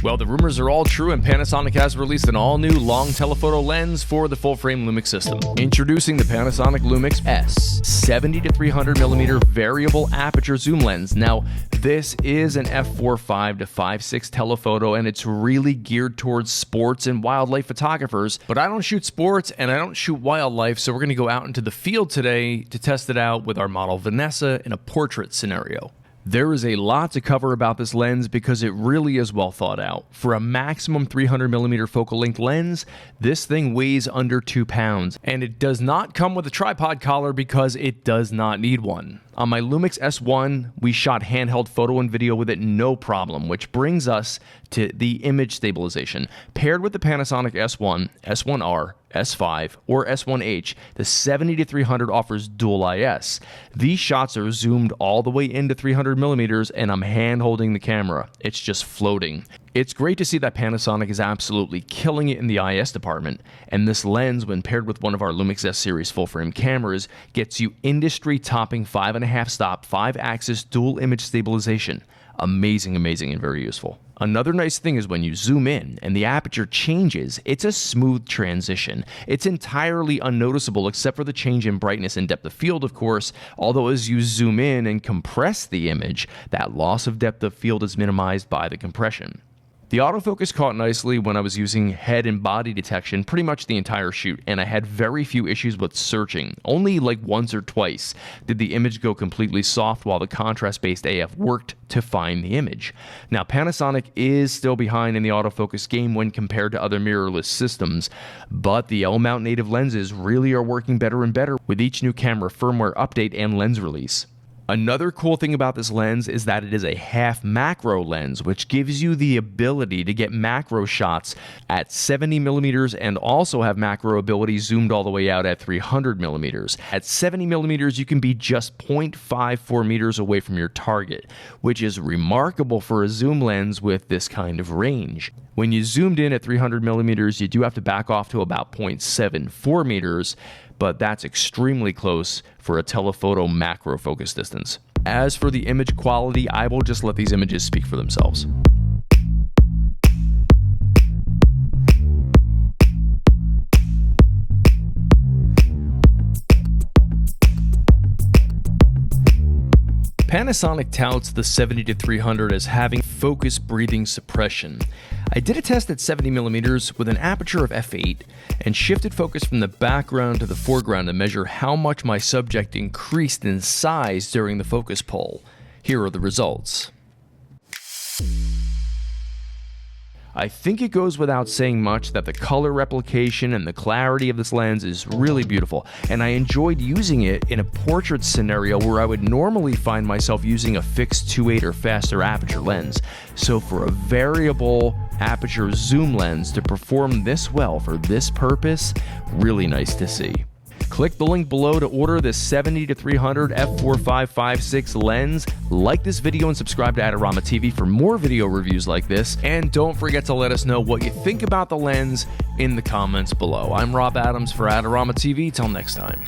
Well, the rumors are all true, and Panasonic has released an all-new long telephoto lens for the full-frame Lumix system. Introducing the Panasonic Lumix S, 70 to 300mm variable aperture zoom lens. Now, this is an f4.5 to 5.6 telephoto, and it's really geared towards sports and wildlife photographers. But I don't shoot sports, and I don't shoot wildlife, so we're going to go out into the field today to test it out with our model Vanessa in a portrait scenario. There is a lot to cover about this lens because it really is well thought out. For a maximum 300mm focal length lens, this thing weighs under 2 pounds, and it does not come with a tripod collar because it does not need one. On my Lumix S1, we shot handheld photo and video with it no problem, which brings us to the image stabilization. Paired with the Panasonic S1, S1R, S5, or S1H, the 70 to 300 offers dual IS. These shots are zoomed all the way into 300mm, and I'm hand-holding the camera. It's just floating. It's great to see that Panasonic is absolutely killing it in the IS department, and this lens, when paired with one of our Lumix S series full-frame cameras, gets you industry-topping 5.5 stop, 5-axis dual image stabilization. Amazing, amazing, and very useful. Another nice thing is when you zoom in and the aperture changes, it's a smooth transition. It's entirely unnoticeable except for the change in brightness and depth of field, of course, although as you zoom in and compress the image, that loss of depth of field is minimized by the compression. The autofocus caught nicely when I was using head and body detection pretty much the entire shoot, and I had very few issues with searching. Only like once or twice did the image go completely soft while the contrast-based AF worked to find the image. Now, Panasonic is still behind in the autofocus game when compared to other mirrorless systems, but the L-mount native lenses really are working better and better with each new camera firmware update and lens release. Another cool thing about this lens is that it is a half macro lens, which gives you the ability to get macro shots at 70mm and also have macro ability zoomed all the way out at 300mm. At 70mm, you can be just 0.54 meters away from your target, which is remarkable for a zoom lens with this kind of range. When you zoomed in at 300mm, you do have to back off to about 0.74 meters, but that's extremely close for a telephoto macro focus distance. As for the image quality, I will just let these images speak for themselves. Panasonic touts the 70 to 300 as having focus breathing suppression. I did a test at 70mm with an aperture of f8 and shifted focus from the background to the foreground to measure how much my subject increased in size during the focus pull. Here are the results. I think it goes without saying much that the color replication and the clarity of this lens is really beautiful, and I enjoyed using it in a portrait scenario where I would normally find myself using a fixed 2.8 or faster aperture lens. So for a variable aperture zoom lens to perform this well for this purpose, really nice to see. Click the link below to order this 70 to 300 f4.5/5.6 lens. Like this video and subscribe to Adorama TV for more video reviews like this. And don't forget to let us know what you think about the lens in the comments below. I'm Rob Adams for Adorama TV. Till next time.